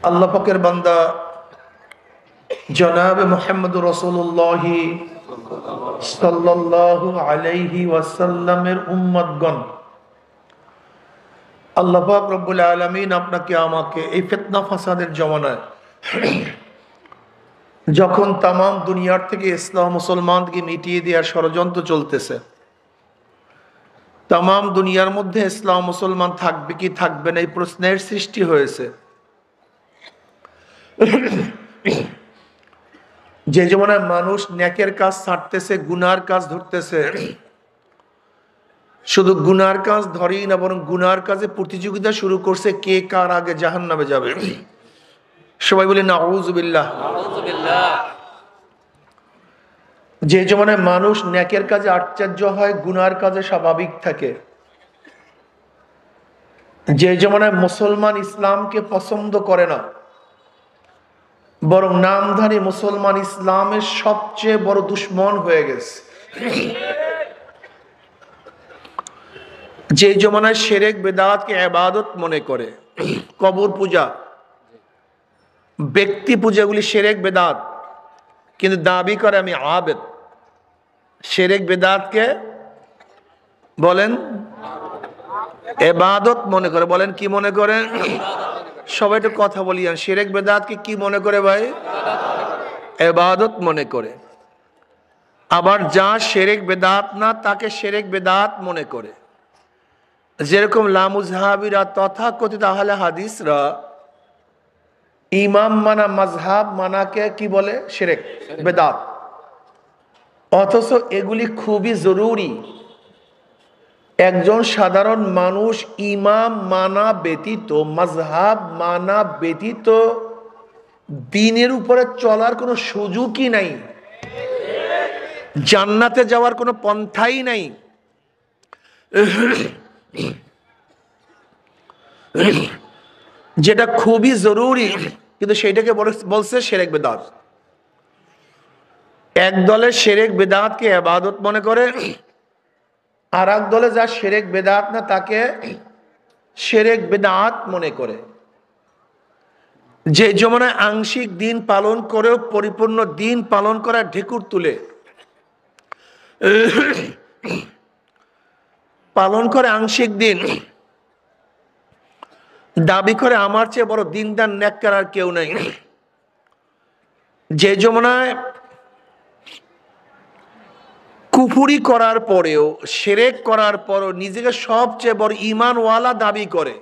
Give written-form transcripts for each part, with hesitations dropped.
আল্লাহ পাকের বান্দা জনাব মুহাম্মদ রাসূলুল্লাহ সাল্লাল্লাহু আলাইহি ওয়াসাল্লামের উম্মতগণ, আল্লাহ পাক রব্বুল আলামিন আপনাকে আমাকে এই ফিতনা ফাসাদের জমানায় যখন তাম দুনিয়ার থেকে ইসলাম মুসলমানকে মিটিয়ে দেওয়ার ষড়যন্ত্র চলতেছে, তাম দুনিয়ার মধ্যে ইসলাম মুসলমান থাকবে কি থাকবে না এই প্রশ্নের সৃষ্টি হয়েছে। যে জমানায় মানুষ নেকের কাজ ছাড়তেছে, গুনার কাজ ধরতেছে, শুধু গুনার কাজ ধরেই না বরং গুনার কাজে প্রতিযোগিতা শুরু করছে, কে কার আগে জাহান্নামে যাবে। সবাই বলি নাউযুবিল্লাহ। যে জমানায় মানুষ নেকের কাজে আশ্চর্য হয়, গুনার কাজে স্বাভাবিক থাকে, যে জমানায় মুসলমান ইসলামকে পছন্দ করে না বরং নামধারী মুসলমান ইসলামের সবচেয়ে বড় দুশ্মন হয়ে গেছে, যে জমানায় শিরক বিদআতকে ইবাদত মনে করে, কবর পূজা, ব্যক্তি পূজাগুলি শিরক বিদআত, কিন্তু দাবি করে আমি আবেদ। শিরক বিদআতকে বলেন ইবাদত মনে করে, বলেন কি মনে করে? সবাই একটু কথা বলি, শিরক বিদআতকে কি মনে করে ভাই? ইবাদত মনে করে। আবার যা শিরক বিদআত না তাকে শিরক বিদআত মনে করে। যেরকম লামুজহাবিরা তথাকথিত আহলে হাদিসরা ইমাম মানা মাযহাব মানাকে কি বলে? শিরক বিদআত। অথচ এগুলি খুবই জরুরি। একজন সাধারণ মানুষ ইমাম মানা ব্যতীত, মাযহাব মানা ব্যতীত দ্বীনের উপরে চলার কোনো সুযোগই নাই, জান্নাতে যাওয়ার কোনো পন্থাই নাই। যেটা খুবই জরুরি, কিন্তু সেইটাকে বলছে শিরক বিদআত। এক দলে শিরক বিদআতকে ইবাদত মনে করে, আর এক দলে যা শিরক বিদআত না তাকে শিরক বিদআত মনে করে। যে জমানায় আংশিক দিন পালন করেও পরিপূর্ণ দিন পালন করা ঢেকুর তুলে পালন করে, আংশিক দিন দাবি করে আমার চেয়ে বড় দিনদার নেককার আর কেউ নাই। যে জমানায় কুফরি করার পরেও, শিরক করার পরেও নিজেকে সবচেয়ে বড় ঈমানওয়ালা দাবি করে,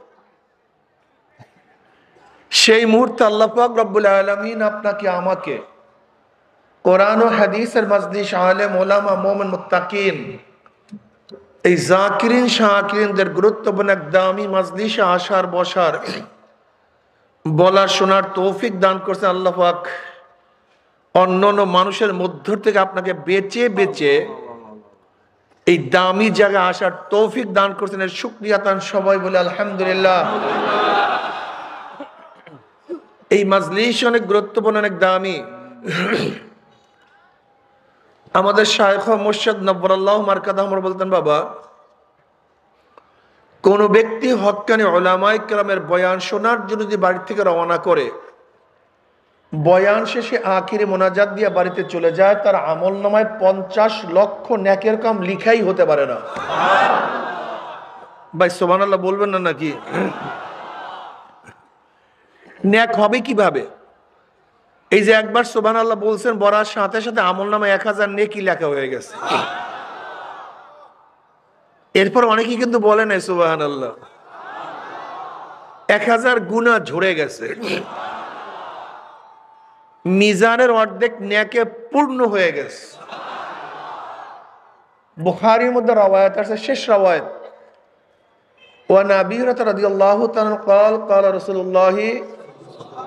সেই মুহূর্তে আল্লাহ পাক রব্বুল আলামিন আপনাকে আমাকে কোরআন ও হাদিসের মজলিস, আলেম ওলামা, মুমিন, মুত্তাকিন, এই জাকিরিন শাকিরিনদের গুরুত্বপূর্ণ এক দামি মজলিসে আসার বসার, বলার শোনার তৌফিক দান করছেন আল্লাহ পাক। অন্যান্য মানুষের মধ্য থেকে আপনাকে বেঁচে বেঁচে এই দামি জায়গায় আসার তৌফিক দান করছেন, এর শুকরিয়া তান সবাই বলে আলহামদুলিল্লাহ। এই মজলিস অনেক গুরুত্বপূর্ণ, অনেক দামি। আমাদের শায়খ মুর্শিদ নব্বরাল্লাহু মারকাদাহু বলতেন, বাবা, কোন ব্যক্তি হক্কানি উলামায়ে কেরামের বয়ান শোনার জন্য যদি বাড়ি থেকে রওনা করে, বয়ান শেষে আখিরে মোনাজাত দিয়ে বাড়িতে চলে যায়, তার আমলনামায় 50 লক্ষ নেকের কাম লিখাই হতে পারে না। ভাই সুবহানাল্লাহ বলবেন না নাকি? নেক হবে কিভাবে? এই যে একবার সুবহানাল্লাহ বলছেন, বলার সাথে সাথে আমলনামায় 1000 নেকি লেখা হয়ে গেছে। এরপর অনেকেই কিন্তু বলে নাই সুবহানাল্লাহ, 1000 গুনাহ ঝরে গেছে, মিজানের অর্ধেক নেকে পূর্ণ হয়ে গেছে। বুখারীর মধ্যে রওয়ায়াত আছে, শেষ রওয়ায়াত, ওয়া আবী হুরায়রা রাদিয়াল্লাহু তাআলা قال قال রাসূলুল্লাহ,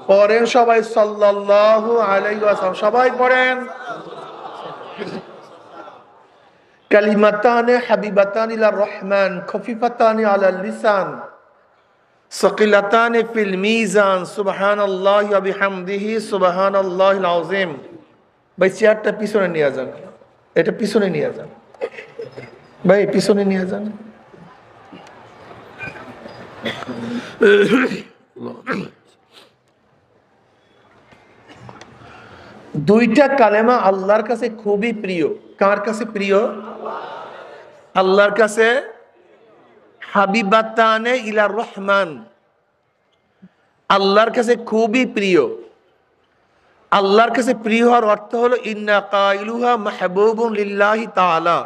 পড়েন সবাই সাল্লাল্লাহু আলাইহি ওয়াসাল্লাম, সবাই পড়েন। কালিমাতানে হাবিবাতান ইলার রহমান খফিফাতানি আলাল লিসান সাকিলাতানি ফিল মিজান সুবহানাল্লাহি ওয়া বিহামদিহি সুবহানাল্লাহিল আযীম। ভাই চেয়ারটা পিছনে নিয়ে যান, এটা পিছনে নিয়ে যান ভাই, পিছনে নিয়ে যান। দুইটা কালেমা আল্লাহর কাছে খুবই প্রিয়। কার কাছে প্রিয়? আল্লাহর কাছে। হাবিবাতানে ইলা রহমান, আল্লাহর কাছে খুবই প্রিয়। আল্লাহর কাছে প্রিয় হওয়ার অর্থ হলো ইন্না কাইলুহা মাহবুবুন লিল্লাহি তাআলা।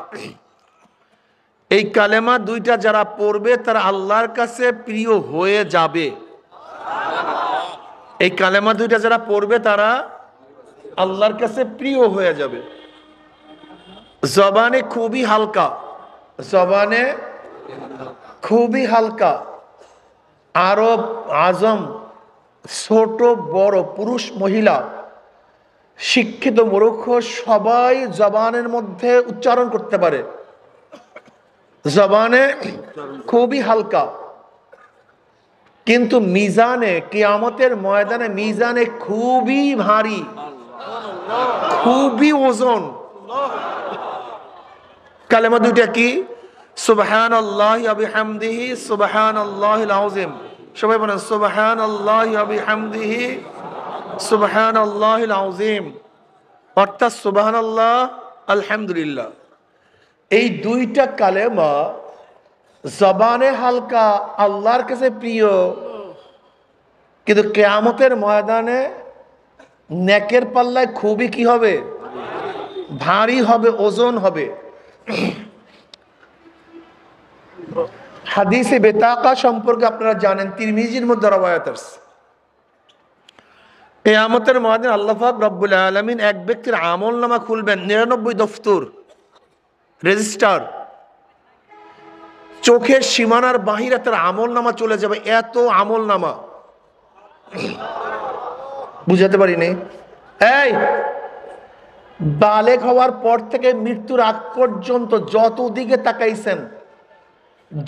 এই কালেমা দুইটা যারা পড়বে তারা আল্লাহর কাছে প্রিয় হয়ে যাবে। এই কালেমা দুইটা যারা পড়বে তারা আল্লাহর কাছে প্রিয় হয়ে যাবে। জবানে খুবই হালকা, জবানে খুবই হালকা। আরব আজম, ছোট বড়, পুরুষ মহিলা, শিক্ষিত মূর্খ সবাই জবানের মধ্যে উচ্চারণ করতে পারে। জবানে খুবই হালকা, কিন্তু মিজানে, কিয়ামতের ময়দানে মিজানে খুবই ভারী, খুবই ওজন। কালেমা দুইটা কি? সুবহানাল্লাহি ওয়া বিহামদিহি সুবহানাল্লাহিল আযীম। সবাই বলেন সুবহানাল্লাহি ওয়া বিহামদিহি সুবহানাল্লাহিল আযীম, অর্থাৎ সুবহানাল্লাহ আলহামদুলিল্লাহ। এই দুইটা কালেমা জবানে হালকা, আল্লাহর কাছে প্রিয়, কিন্তু কিয়ামতের ময়দানে নেকের পাল্লায় খুবই কি হবে? ভারী হবে, ওজন হবে। হাদিসে বেতাকা সম্পর্কে আপনারা জানেন, তিরমিজির মধ্যে রওয়ায়াত আছে। কিয়ামতের ময়দানে আল্লাহ পাক রব্বুল আলামিন এক ব্যক্তির আমলনামা খুলবেন, 99 দফতর, রেজিস্টার, চোখের সীমানার বাহিরে তার আমলনামা চলে যাবে, এত আমলনামা। বুঝাতে পারিনি? এই বালেগ হওয়ার পর থেকে মৃত্যুর আগ পর্যন্ত যত দিকে তাকাইছেন,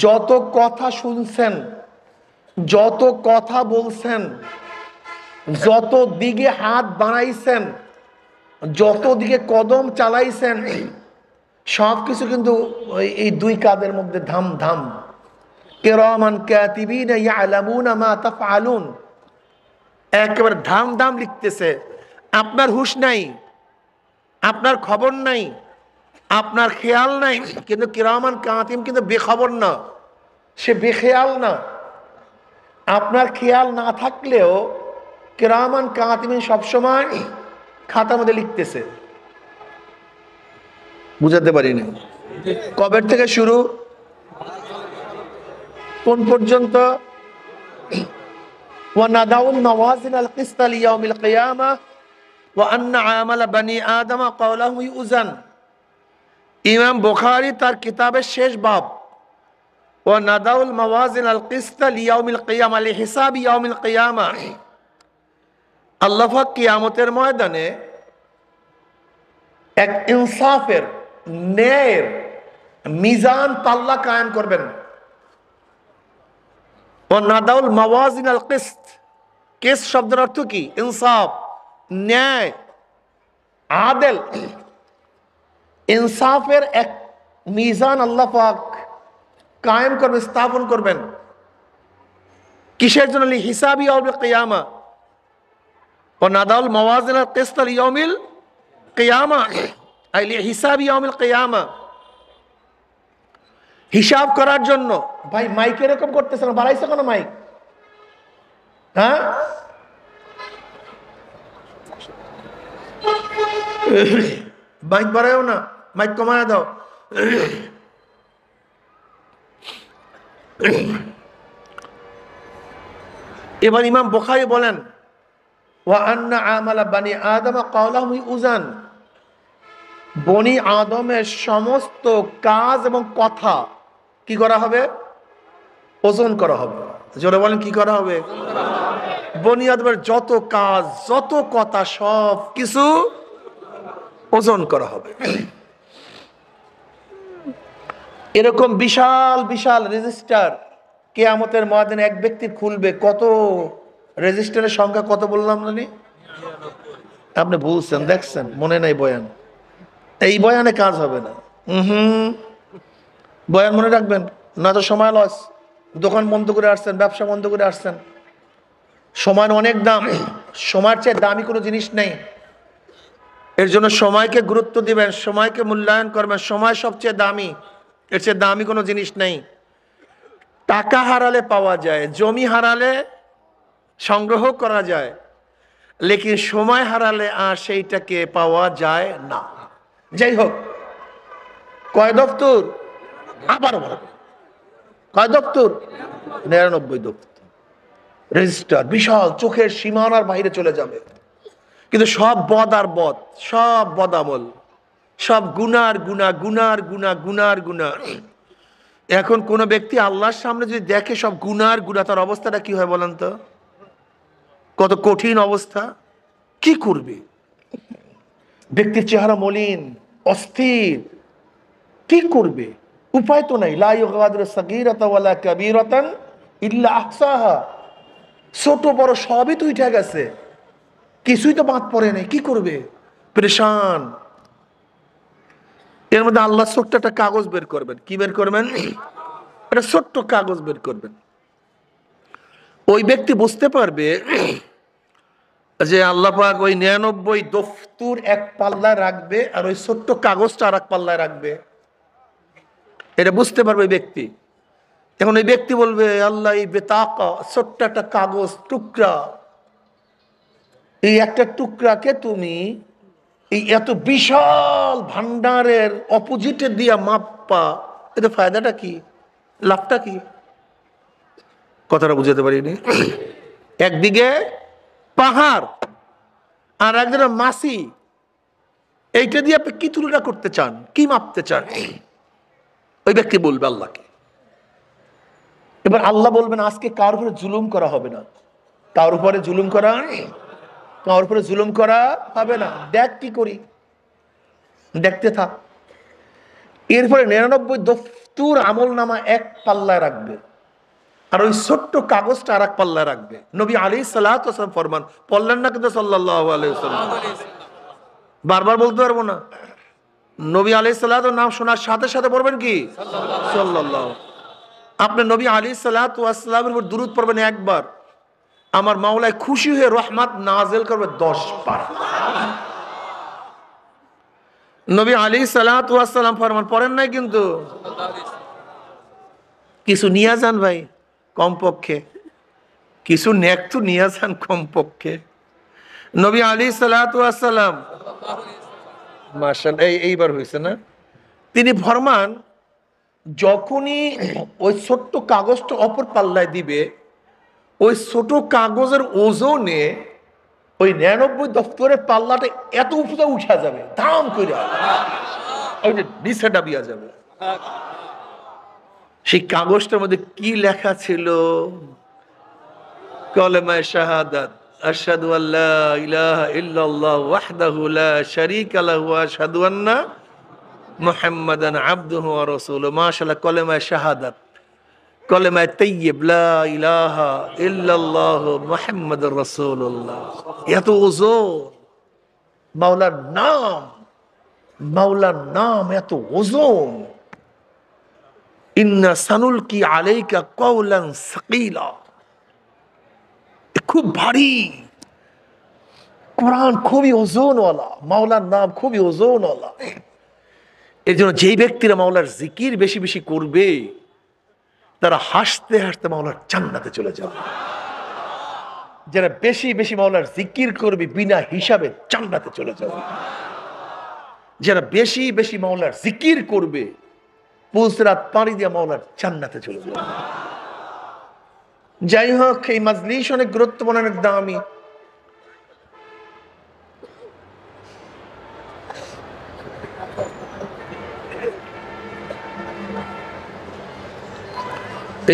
যত কথা শুনছেন, যত কথা বলছেন, যত দিকে হাত বাড়াইছেন, যত দিকে কদম চালাইছেন, সবকিছু কিন্তু এই দুই কাদের মধ্যে ধাম ধাম। কিরামান কাতিবিনা ইয়ালামুনা মা তাফআলুন, একেবারে ধাম ধাম লিখতেছে। আপনার হুঁশ নাই, আপনার খবর নাই, আপনার খেয়াল নাই, কিন্তু কিরামান কাতিম কিন্তু বেখবর না, সে বেখেয়াল না। আপনার খেয়াল না থাকলেও কিরামান কাতিম সবসময় খাতার মধ্যে লিখতেছে। বুঝাতে পারিনি? কবে থেকে শুরু, কোন পর্যন্ত? وَنَضَعُ الْمَوَازِينَ الْقِسْطَ لِيَوْمِ الْقِيَامَةِ وَأَنَّ عَمَلَ بَنِي آدَمَ قَوْلَهُ يُؤْذَنُ। ইমাম বুখারী তার কিতাবের শেষ বাব, وَنَضَعُ الْمَوَازِينَ الْقِسْطَ لِيَوْمِ الْقِيَامَةِ لِحِسَابِ يَوْمِ الْقِيَامَةِ। আল্লাহ পাক কিয়ামতের ময়দানে এক ইনসাফের, ন্যায়ের মিজান পাল্লা কায়েম করবেন। ওয়ানাদাউল মাওয়াজিন আল কিসত, কিসত শব্দের অর্থ কি? ইনসাফ, ন্যায়, আদেল। ইনসাফের এক মিজান আল্লাহ পাক কায়েম করবেন, স্থাপন করবেন। কিসের জন্য? লিহিসাবি ইয়াউমিল কিয়ামা। ওয়ানাদাউল মাওয়াজিন আল কিসত লিয়াউমিল কিয়ামা আই লিহিসাবি ইয়াউমিল কিয়ামা, হিসাব করার জন্য। ভাই মাইক এরকম করতেছে না, বাড়াইছে কেন মাইক? হ্যাঁ, মাইক বাড়ায়ও না, মাইক কমায় দাও। এবার ইমাম বুখারী বলেন, ওয়া আন্না আমালা বানি আদম কাওলাহুম ইউযান, বনি আদমের সমস্ত কাজ এবং কথা কি করা হবে? ওজন করা হবে। জোরে বলেন, কি করা হবে? বনি আদমের যত কাজ, যত কথা, সব কিছু ওজন করা হবে। এরকম বিশাল বিশাল রেজিস্টার কিয়ামতের ময়দানে এক ব্যক্তির খুলবে। কত রেজিস্টারের সংখ্যা কত বললাম জানি? আপনি বলছেন, দেখছেন, মনে নাই বয়ান। এই বয়ানে কাজ হবে না। বয়ান মনে রাখবেন, না তো সময় লস। দোকান বন্ধ করে আসছেন, ব্যবসা বন্ধ করে আসছেন। সময়ের অনেক দাম, সময়ের চেয়ে দামি কোনো জিনিস নেই। এর জন্য সময়কে গুরুত্ব দিবেন, সময়কে মূল্যায়ন করবেন। সময় সবচেয়ে দামি, এর চেয়ে দামি কোনো জিনিস নেই। টাকা হারালে পাওয়া যায়, জমি হারালে সংগ্রহ করা যায়, লেকিন সময় হারালে আর সেইটাকে পাওয়া যায় না। যাই হোক, কয় দপ্তর? আবার বলো, কয় দপ্তর? 99 দপ্তর রেজিস্টার, বিশাল, চোখের সীমানার বাইরে চলে যাবে। কিন্তু সব বদ আর বদ, সব বদামল, সব গুনার গুনা, গুনার গুনা, গুনার গুনা। এখন কোন ব্যক্তি আল্লাহর সামনে যদি দেখে সব গুনার গুনা, তার অবস্থাটা কি হয় বলেন তো? কত কঠিন অবস্থা। কি করবে? ব্যক্তির চেহারা মলিন, অস্থির, কি করবে? উপায় তো নাই। লা ইউগাদিরু সাগীরাতান ওয়ালা কাবীরাতান ইল্লা আহসাহা। ছোট বড় সবই তো উঠে গেছে, কিছুই তো বাদ পড়ে নাই। কি করবে? পরেশান। এর মধ্যে আল্লাহ ছোট্ট একটা কাগজ বের করবেন। কি বের করবেন? একটা ছোট্ট কাগজ বের করবেন। ওই ব্যক্তি বুঝতে পারবে যে আল্লাহ পাক ওই 99 দফতর এক পাল্লায় রাখবে আর ওই ছোট্ট কাগজটা আর এক পাল্লায় রাখবে। এটা বুঝতে পারবে ব্যক্তি। এখন ওই ব্যক্তি বলবে, আল্লাহ, এই বেতাকা ছোট্ট একটা কাগজ টুকরা, এই একটা টুকরাকে তুমি এই এত বিশাল ভান্ডারের অপোজিটে দিয়া মাপা, এতে ফায়দাটা কি, লাভটা কি? কথাটা বুঝাতে পারিনি। একদিকে পাহাড় আর একদিকে মাসি, এইটা দিয়ে আপনি কি তুলনা করতে চান, কি মাপতে চান? ওই ব্যক্তি বলবে আল্লাহকে। এবার আল্লাহ বলবেন, আজকে কার উপরে জুলুম করা হবে না, কার উপরে জুলুম করা, কার উপরে জুলুম করা হবে না। দেখ কি করি, দেখতে থাক। এরপরে 99 দফতর আমল নামা এক পাল্লায় রাখবে আর ওই ছোট্ট কাগজটা আর এক পাল্লায় রাখবে। নবী আলাইহিস সালাতু ওয়াস সালাম ফরমান, পড়লেন না কিন্তু সাল্লাল্লাহু আলাইহি ওয়াসাল্লাম? বারবার বলতে পারবো না। নবী আলাইহিস সালাতু নাম শোনার সাথে সাথে পড়বেন কি সাল্লাল্লাহু। আপনি নবী আলাইহিস সালাতু ওয়াস সালামের উপর দুরূদ পড়বেন একবার, আমার মাওলায় খুশি হয়ে রহমত নাযিল করবে 10 বার। নবী আলাইহিস সালাতু ওয়াস সালাম ফরমান, পড়েন নাই কিন্তু, কিছু নিয়ে যান ভাই, কমপক্ষে কিছু নেক তো নিয়ে যান কমপক্ষে। নবী আলাইহিস সালাতু ওয়াস সালাম, মাশাআল্লাহ, এইবার হয়েছে না? তিনি ফরমান, যখনই ওই ছোট্ট কাগজটা অপর পাল্লায় দিবে, ওই ছোট কাগজের ওজনে ওই 99 দফতরের পাল্লাটা এত উপরে উঠা যাবে, দাম করে ওই যে নিচে ডাবিয়া যাবে। সেই কাগজটার মধ্যে কি লেখা ছিল? কলেমায়ে শাহাদাত, আশহাদু আল্লা ইলাহা ইল্লাল্লাহ ওয়াহদাহু লা শারীকা লাহু ওয়া আশহাদু আন্না মুহাম্মাদান আবদুহু ওয়া রাসূলুহু। মাশাআল্লাহ, কলেমায়ে শাহাদাত, কলেমায়ে তাইয়্যিব, লা ইলাহা ইল্লাল্লাহ মুহাম্মাদুর রাসূলুল্লাহ। এত ওজন মাওলার নাম, মাওলার নাম এত ওজন। ইন্না সানুলকি আলাইকা কওলান সাকিলা, খুব ভারী। কোরআন খুবই ওজনওয়ালা, মাওলার নাম খুবই ওজনওয়ালা। এই জন্য যেই ব্যক্তিরা মাওলার জিকির বেশি বেশি করবে, তারা হাসতে হাসতে মাওলার জান্নাতে চলে যাবে। যারা বেশি বেশি মাওলার জিকির করবে, বিনা হিসাবে জান্নাতে চলে যাবে। যারা বেশি বেশি মাওলার জিকির করবে, পুলসিরাত পাড়ি দিয়ে মাওলার জান্নাতে চলে যাবে। যাই হোক, এই মাজলিস অনেক গুরুত্বপূর্ণ, অনেক দামি।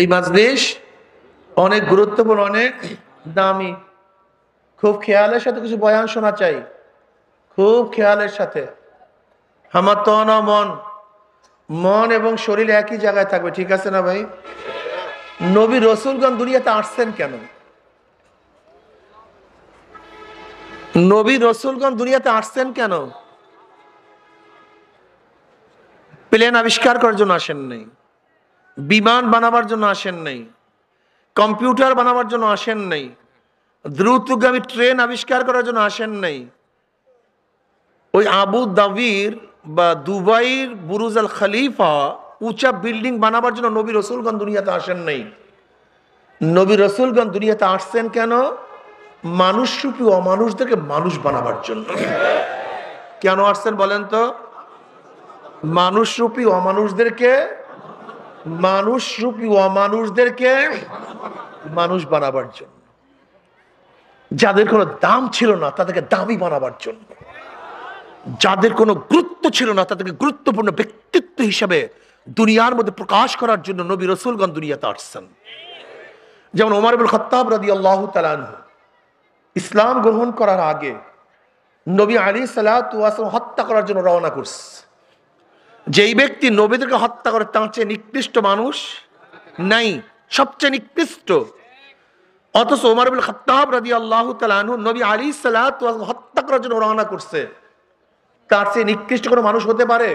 এই মাজলিস অনেক গুরুত্বপূর্ণ, অনেক দামি। খুব খেয়ালের সাথে কিছু বয়ান শোনা চাই, খুব খেয়ালের সাথে। আমার তন মন, মন এবং শরীর একই জায়গায় থাকবে, ঠিক আছে না ভাই? নবী রাসূলগণ দুনিয়াতে আসছেন কেন? নবী রাসূলগণ দুনিয়াতে আসছেন কেন? প্লেন আবিষ্কার করার জন্য আসেন নাই, বিমান বানাবার জন্য আসেন নাই, কম্পিউটার বানাবার জন্য আসেন নাই, দ্রুতগামী ট্রেন আবিষ্কার করার জন্য আসেন নাই। ওই আবু দাবির বা দুবাইয়ের বুরুজ আল খলিফা উঁচা বিল্ডিং বানাবার জন্য নবী রসুলগণ দুনিয়াতে আসেন নাই। নবী রসুলগণ দুনিয়াতে আসছেন কেন? মানুষরূপী অমানুষদেরকে মানুষ বানাবার জন্য। কেন আসছেন বলেন তো? মানুষরূপী অমানুষদেরকে মানুষদেরকে মানুষ বানাবার জন্য। যাদের কোনো দাম ছিল না তাদেরকে দামি বানাবার জন্য, যাদের কোনো গুরুত্ব ছিল না তাদেরকে গুরুত্বপূর্ণ ব্যক্তিত্ব হিসেবে দুনিয়ার মধ্যে প্রকাশ করার জন্য নবী রসুলগণ দুনিয়াতে আসছেন। যেমন ওমর ইবনে খাত্তাব রাদিয়াল্লাহু তাআলা আনহু ইসলাম গ্রহণ করার আগে নবী আলাইহিস সালাতু ওয়াস সালাম হত্যা করার জন্য রওনা করছে। যেই ব্যক্তি নবীদেরকে হত্যা করে তার চেয়ে নিকৃষ্ট মানুষ নাই, সবচেয়ে নিকৃষ্ট। অথচ ওমর ইবনে খাত্তাব রাদিয়াল্লাহু তাআলা আনহু নবী আলাইহিস সালাতু ওয়াস সালাম হত্যা করার জন্য রওনা করছে, তার চেয়ে নিকৃষ্ট কোনো মানুষ হতে পারে?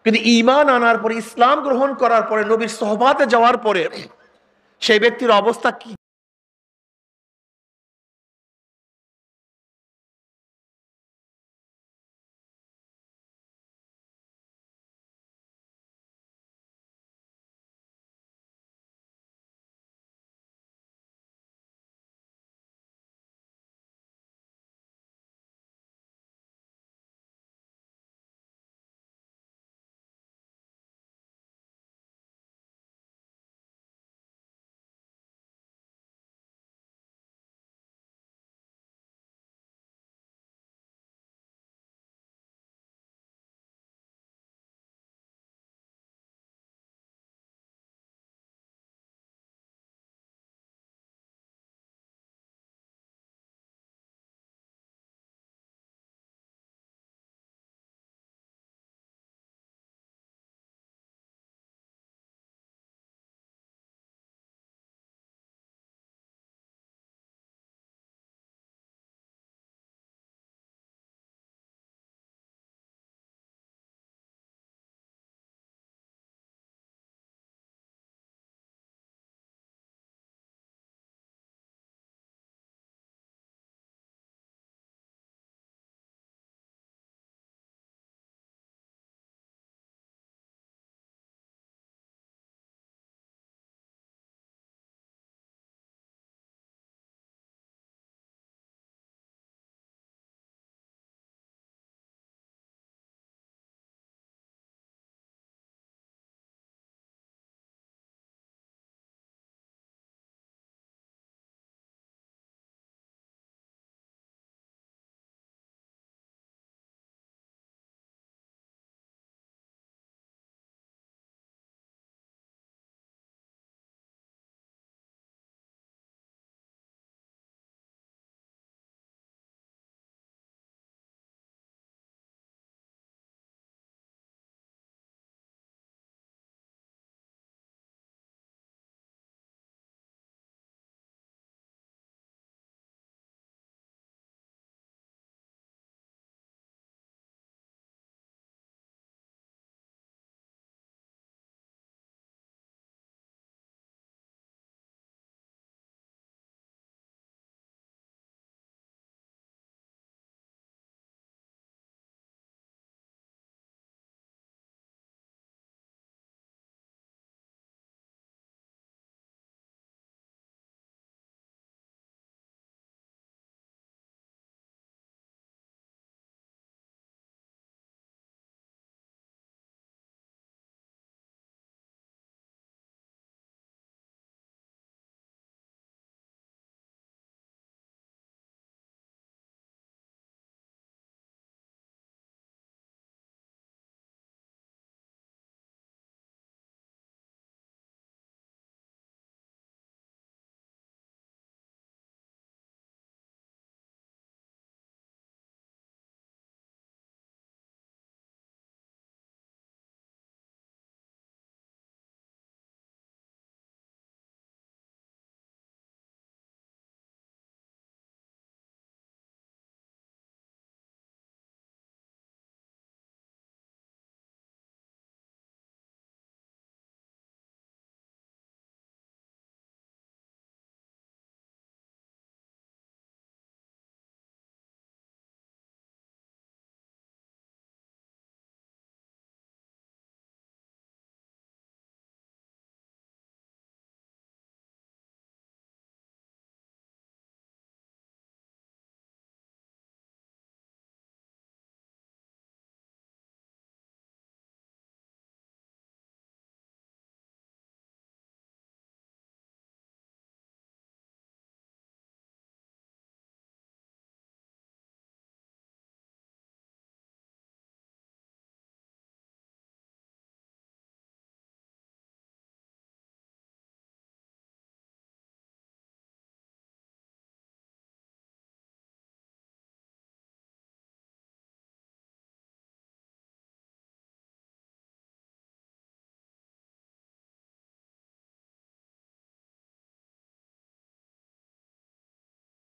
কিন্তু ঈমান আনার পরে, ইসলাম গ্রহণ করার পরে, নবীর সোহবাতে যাওয়ার পরে সেই ব্যক্তির অবস্থা কি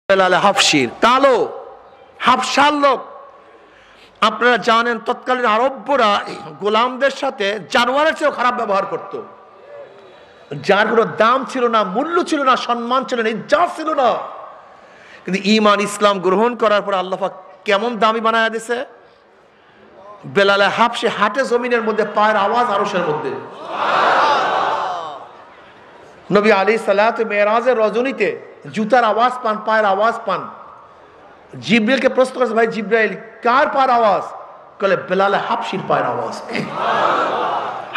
বেলাল হাবশির, কালো হাবশার লোক। আপনারা জানেন তৎকালীন আরবরা গোলামদের সাথে জানোয়ারের চেয়েও খারাপ ব্যবহার করত, যার কোনো দাম ছিল না, মূল্য ছিল না, সম্মান ছিল না, ইজ্জত ছিল না। কিন্তু ঈমান ইসলাম গ্রহণ করার পর আল্লাহ পাক কেমন দামি বানায় দিয়েছে। বেলাল হাবশি হাটে জমিনের মধ্যে, পায়ের আওয়াজ আরশের মধ্যে। নবী আলাইহিস সালাতু মেরাজের রজনীতে জুতার আওয়াজ পান, পায়ের আওয়াজ পান। জিব্রাইলকে প্রশ্ন করেছে, ভাই জিব্রাইল কার পায়ের আওয়াজ? বলে বেলাল হাবশির পায়ের আওয়াজ।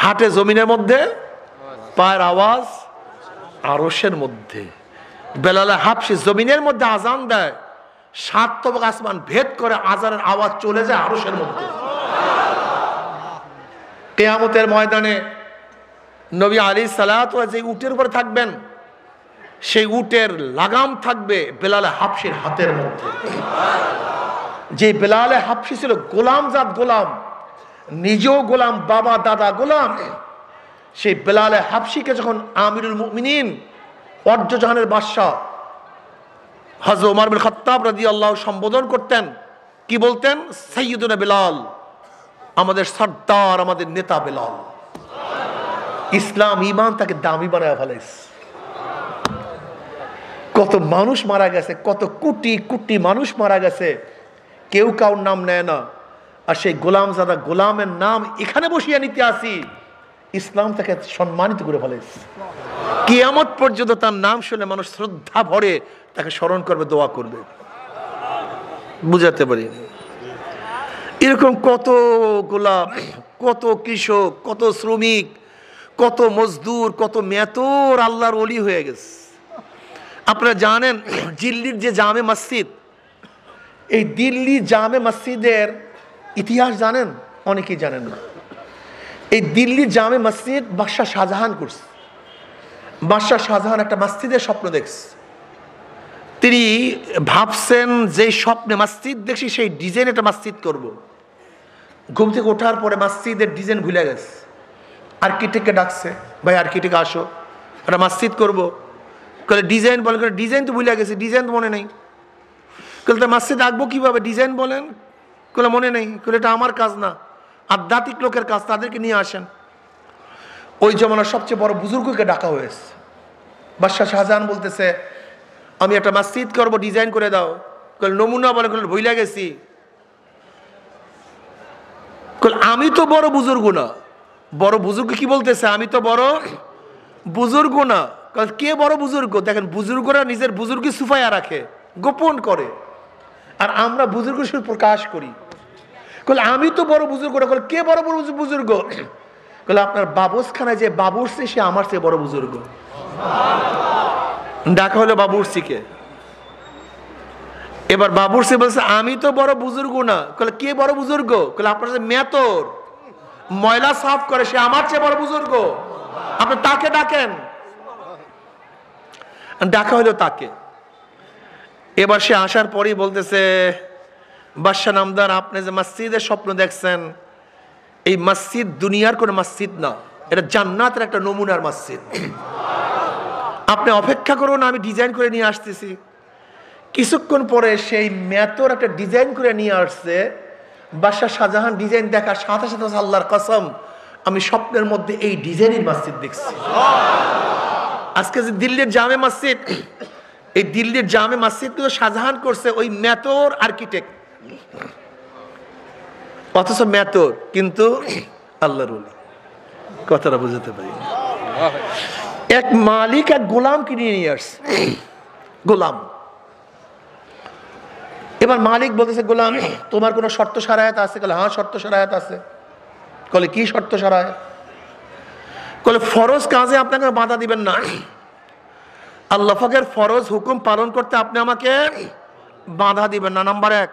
হাটে জমিনের মধ্যে পায়ের আওয়াজ আরশের মধ্যে। বেলাল হাবশি জমিনের মধ্যে আজান দেয়, 7 তবক আসমান ভেদ করে আজানের আওয়াজ চলে যায় আরশের মধ্যে। কিয়ামতের ময়দানে নবী আলাইহিস সালাতু যে উটের উপরে থাকবেন, সেই উটের লাগাম থাকবে বেলাল হাবশির হাতের মধ্যে। যে বেলাল হাবশি ছিল গোলাম জাত গোলাম, নিজেও গোলাম, বাবা দাদা গোলাম। সেই বেলাল হাবশিকে যখন আমিরুল মুমিনিন অর্ধজাহানের বাদশাহ হযরত ওমর বিন খাত্তাব রাদিয়াল্লাহু সম্বোধন করতেন, কি বলতেন? সাইয়্যিদুনা বেলাল, আমাদের সর্দার, আমাদের নেতা বেলাল। ইসলাম ঈমান তাকে দামি বানায় ফেলেছে। কত মানুষ মারা গেছে, কত কোটি কোটি মানুষ মারা গেছে, কেউ কাউর নাম নেয় না। আর সেই গোলাম যারা গোলামের নাম এখানে বসিয়ে নিতে আসি, ইসলাম তাকে সম্মানিত করে ফেলেছে। কিয়ামত পর্যন্ত তার নাম শুনে মানুষ শ্রদ্ধা ভরে তাকে স্মরণ করবে, দোয়া করবে। বুঝাতে পারি এরকম কত গোলাম, কত কৃষক, কত শ্রমিক, কত মজদুর, কত মেতর আল্লাহর ওলি হয়ে গেছে। আপনারা জানেন দিল্লির যে জামে মসজিদ, এই দিল্লি জামে মসজিদের ইতিহাস জানেন? অনেকেই জানেন না। এই দিল্লি জামে মসজিদ বাদশাহ শাহজাহান করছে। বাদশাহ শাহজাহান একটা মসজিদের স্বপ্ন দেখছে। তিনি ভাবছেন যে স্বপ্নে মসজিদ দেখছি সেই ডিজাইন একটা মসজিদ করব। ঘুম থেকে ওঠার পরে মসজিদের ডিজাইন ভুলে গেছে। আর্কিটেক্টকে ডাকছে, ভাই আর্কিটেক্ট আসো, একটা মসজিদ করবো। বলে ডিজাইন বলেন, ডিজাইন তো ভুলে গেছে, ডিজাইন তো মনে নেই। বলে মসজিদ আঁকবো কিভাবে, ডিজাইন বলেন। বলে মনে নেই। বলে এটা আমার কাজ না, আধ্যাত্মিক লোকের কাজ, তাদেরকে নিয়ে আসেন। ওই জমানার সবচেয়ে বড় বুজুর্গকে ডাকা হয়েছে। বাদশাহ শাহজাহান বলতেছে, আমি একটা মসজিদ করবো, ডিজাইন করে দাও। বলে নমুনা বলে, ভুলে গেছি। আমি তো বড় বুজুর্গ না। বড় বুজুর্গ কি বলতেছে? আমি তো বড় বুজুর্গ না। কে বড় বুজুর্গ? দেখেন, বুজুর্গরা নিজের বুজুর্গি সুফায়া রাখে, গোপন করে, আর আমরা বুজুর্গ শুধু প্রকাশ করি। আমি তো বড় বুজুর্গ না। কে বড় বড় বুজুর্গ? আপনার বাবুসখানায় যে বাবুর্চি, সে আমার চেয়ে বড় বুজুর্গ। ডাকা হলো বাবুর্চিকে। এবার বাবুর্চি বলছে, আমি তো বড় বুজুর্গ না। কে বড় বুজুর্গ? আপনার যে মেতর ময়লা সাফ করে, সে আমার চেয়ে বড় বুজুর্গ, আপনি তাকে ডাকেন। ডাকা হলো তাকে। এবার সে আসার পরেই বলতেছে, বাদশাহ নামদার, আপনি যে মসজিদের স্বপ্ন দেখছেন, এই মসজিদ দুনিয়ার কোনো মসজিদ না, এটা জান্নাতের একটা নমুনার মসজিদ। আপনি অপেক্ষা করুন, আমি ডিজাইন করে নিয়ে আসতেছি। কিছুক্ষণ পরে সেই মেতর একটা ডিজাইন করে নিয়ে আসছে। বাদশাহ শাহজাহান ডিজাইন দেখার সাথে সাথে আল্লাহর কসম, আমি স্বপ্নের মধ্যে এই ডিজাইনের মসজিদ দেখছি। আজকে যে দিল্লির জামে মসজিদ, এই দিল্লির জামে মসজিদ কিন্তু শাহজাহান করছে ওই মেতর আর্কিটেক্ট। অথচ মেতর কিন্তু আল্লাহর ওলি। কথাটা বুঝতে পারি। এক মালিক এক গোলাম কিনে নিয়ে আসছে। গোলাম, এবার মালিক বলতেছে, গোলাম তোমার কোনো শর্ত সারায়াত আছে? বলে হ্যাঁ, শর্ত সারায়াত আছে। বলে কি শর্ত সারায়াত? বলে ফরজ কাজে আপনাকে বাধা দিবেন না। আল্লাহ পাকের ফরজ হুকুম পালন করতে আপনি আমাকে বাধা দিবেন না, নাম্বার 1।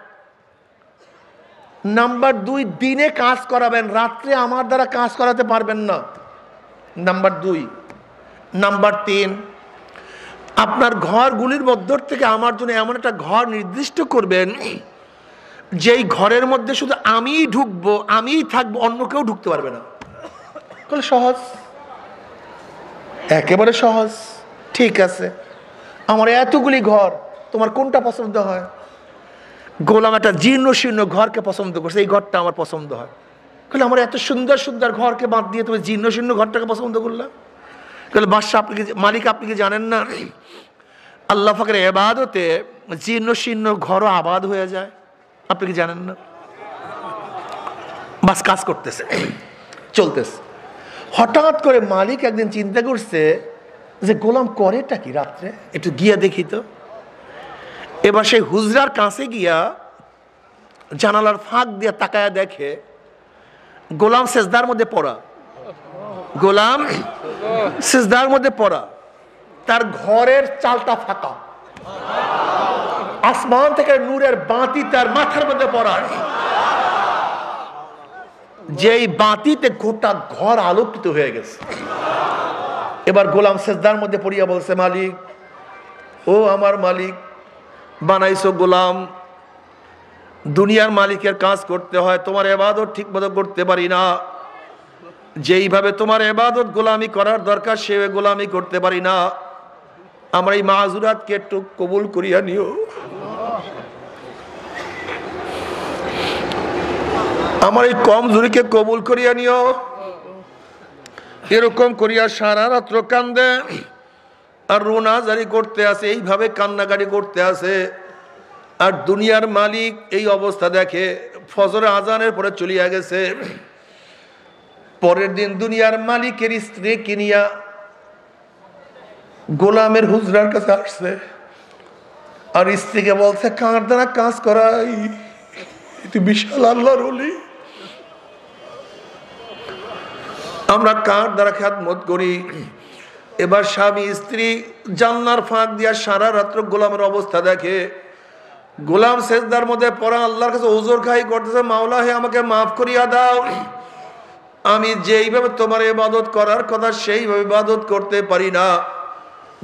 নাম্বার 2, দিনে কাজ করাবেন, রাত্রে আমার দ্বারা কাজ করাতে পারবেন না, নাম্বার 2। নাম্বার 3, আপনার ঘরগুলির মধ্য থেকে আমার জন্য এমন একটা ঘর নির্দিষ্ট করবেন, যেই ঘরের মধ্যে শুধু আমিই ঢুকবো, আমিই থাকবো, অন্য কেউ ঢুকতে পারবে না। সহজ, একেবারে সহজ। ঠিক আছে, আমার এতগুলি ঘর, তোমার কোনটা পছন্দ হয়? গোলাম একটা জীর্ণ শীর্ণ ঘরকে পছন্দ করছে, এই ঘরটা আমার পছন্দ হয়। বলে আমার এত সুন্দর সুন্দর ঘরকে বাদ দিয়ে তুমি জীর্ণ শীর্ণ ঘরটাকে পছন্দ করলা? বলে বাদশাহ আপনি কি, মালিক আপনি কি জানেন না আল্লাহ পাকের ইবাদতে জীর্ণ শীর্ণ ঘরও আবাদ হয়ে যায়? আপনি কি জানেন না? বাস কাজ করতেছে, চলতেছে। হঠাৎ করে মালিক একদিন চিন্তা করছে যে গোলাম করেটা কি রাত্রে, একটু গিয়া দেখি তো। এবার সেই হুজরার কাছে গিয়া জানালার ফাঁক দিয়া তাকায়া দেখে গোলাম সেজদার মধ্যে পড়া, গোলাম সেজদার মধ্যে পড়া, তার ঘরের চালটা ফাঁকা, আসমান থেকে নূরের বাতি তার মাথার মধ্যে পড়া, যেই বাতিতে গোটা ঘর আলোকিত হয়ে গেছে। এবার গোলাম সেজদার মধ্যে পড়িয়া বলছে, মালিক, ও আমার মালিক, বানাইছো গোলাম, দুনিয়ার মালিকের কাজ করতে হয়, তোমার ইবাদত ঠিক মতো করতে পারি না, যেইভাবে তোমার ইবাদত গোলামি করার দরকার সেভাবে গোলামি করতে পারি না, আমার এই মাযুরাতকে একটু কবুল করিয়া নিও, আমার এই কমজোরিকে কবুল করিয়া নিও। এরকম করিয়া সারা রাত্র কান্দে আর রোনাজারি করতে আছে, এইভাবে কান্নাকাটি করতে আছে। আর দুনিয়ার মালিক এই অবস্থা দেখে ফজরের আজানের পরে চলিয়া গেছে। পরের দিন দুনিয়ার মালিকের স্ত্রী কিনিয়া গোলামের হুজরার কাছে আসছে, আর স্ত্রীকে বলছে, কার দ্বারা কাজ করাই, তুই বিশাল আল্লাহর ওলি, আমরা কার দ্বারা খেদমত করি। এবার স্বামী স্ত্রী জানলার ফাঁক দিয়া সারা রাত্র গোলামের অবস্থা দেখে। গোলাম সেজদার মধ্যে পড়া, আল্লাহর কাছে ওজর খাই করতেছে, মাওলা হে আমাকে মাফ করিয়া দাও, আমি যেইভাবে তোমার ইবাদত করার কথা সেইভাবে ইবাদত করতে পারি না,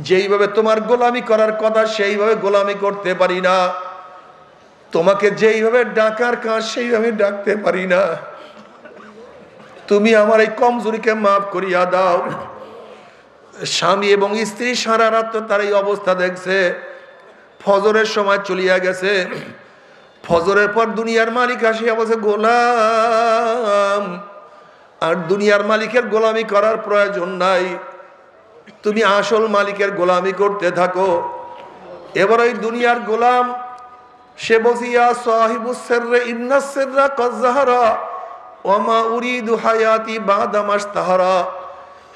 যেইভাবে তোমার গোলামি করার কথা সেইভাবে গোলামি করতে পারি না, তোমাকে যেইভাবে ডাকার কাজ সেইভাবে ডাকতে পারি না, তুমি আমার এই কমজোরিকে মাফ করিয়া দাও। স্বামী এবং স্ত্রী সারা রাত তার এই অবস্থা দেখছে। ফজরের সময় চলিয়া গেছে। ফজরের পর দুনিয়ার মালিক আসিয়া বলছে, গোলাম, আর দুনিয়ার মালিকের গোলামি করার প্রয়োজন নাই, তুমি আসল মালিকের গোলামি করতে থাকো। এবার ওই দুনিয়ার গোলাম সে বলছে, ইয়া সাহিবুস সিররি ইন্নাস সিররা ক্বাদ যাহারা ওয়া মা উরিদু হায়াতি বাদা মাশতাহারা,